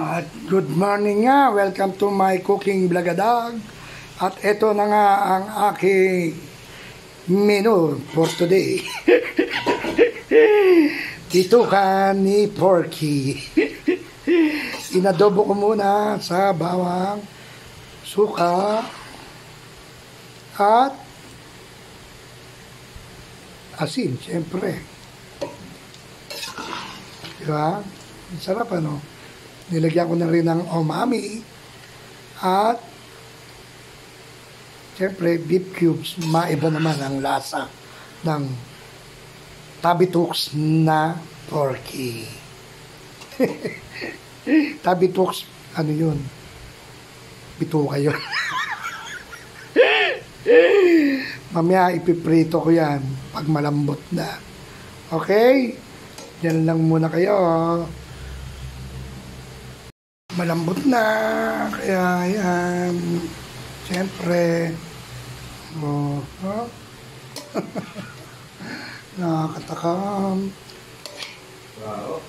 At good morning nga, welcome to my cooking vlogadag. At ito na nga ang aking menu for today. Bituka ni Porky. Inadobo ko muna sa bawang, suka, at asin, siyempre. Diba? Sarap ano? Nilagyan ko na rin ng umami at siyempre beef cubes. Maiba naman ang lasa ng Tabitoks na Porky. Tabitoks, ano yun? Bituka yun. Mamaya ipiprito ko yan pag malambot na. Okay? Yan lang muna kayo. Malambot na, kaya yan, siyempre, nakakatakam. Wow.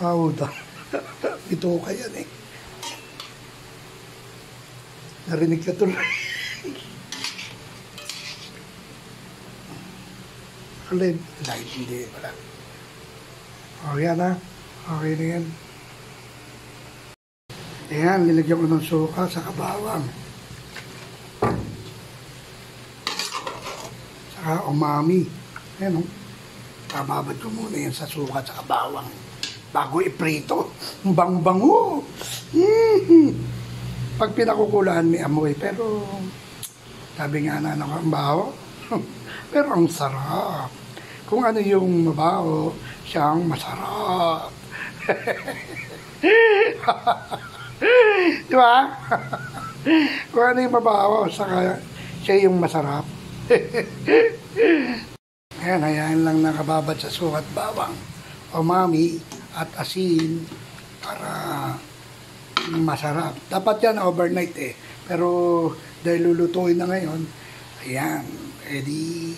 Wow daw. Ito ka yan eh. Narinig ka tuloy. Alin? Light, hindi pala. O yan ha. Okay na yan. Ayan, nilagyan ko ng suka sa bawang. Saka umami. Ayan o. Kababad ko muna yan sa suka sa bawang. Bago iprito. Bang-bango. Pag pinakukulaan may amoy. Pero sabi nga na ang baho. Pero ang sarap. Kung ano yung mabaho, siyang masarap. Diba? Kung ano yung mabaho, saka siya yung masarap. Ayan, hayaan lang nakababad sa sukat bawang, umami at asin para masarap. Dapat yan overnight eh. Pero dahil lulutuin na ngayon, ayan, ready.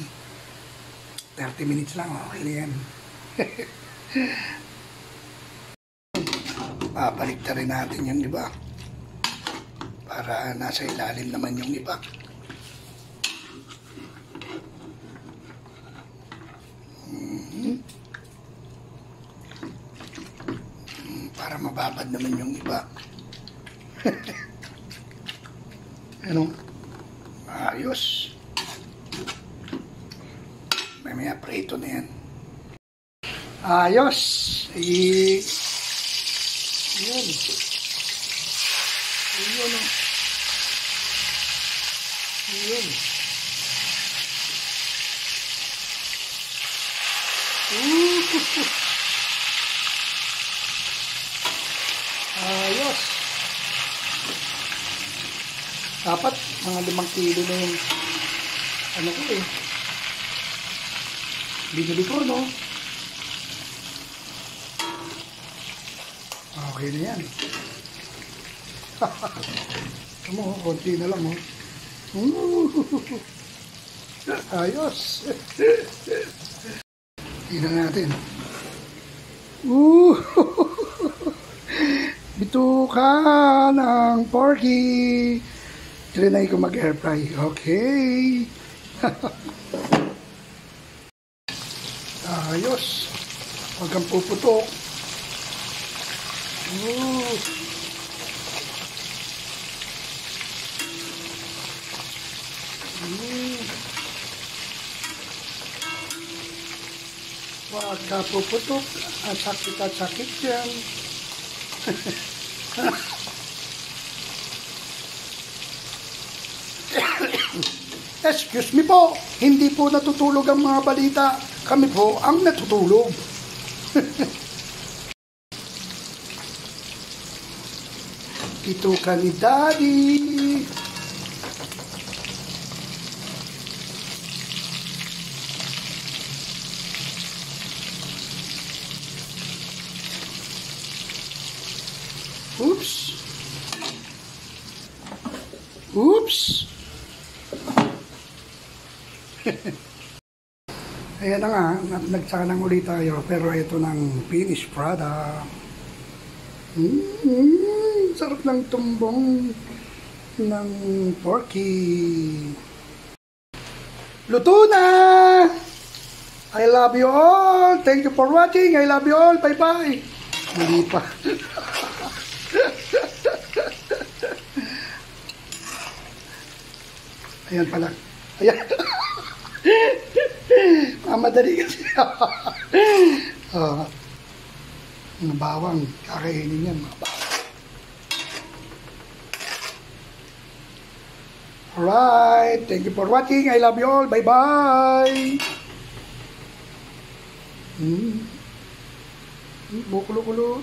30 minutes lang, okay na yan. Babalik na rin natin yung iba. Para nasa ilalim naman yung iba. Para mababad naman yung iba. Ano? Ayos. Mamaya prito na yan. Ayos. Yun. Yun. Yun. Ayos. Dapat mga 5 kilo na yung ano ko eh. Binili ko, no? Okay na yan. Ito mo, konti na lang, oh. Ayos. Tingnan natin. Bituka ng Porky. Trinay ko mag-air fry. Okay. Ayos. Huwag kang puputok. Huwag ka puputok. Ang sakit at sakit yan. Excuse me po. Hindi po natutulog ang mga balita. Kami po ang natutulog. Ito ka ni Daddy. Oops. Oops. Ayan na nga, nagsanang ulit tayo, pero ito ng finished product. Sarap ng tumbong ng porky. Luto na! I love you all. Thank you for watching. I love you all. Bye-bye. Mali pa. Ayan pala. Ayan. Madali kasi. Mga bawang. Kakainin yan. Mga bawang. Alright. Thank you for watching. I love you all. Bye-bye. Bukulo-kulo.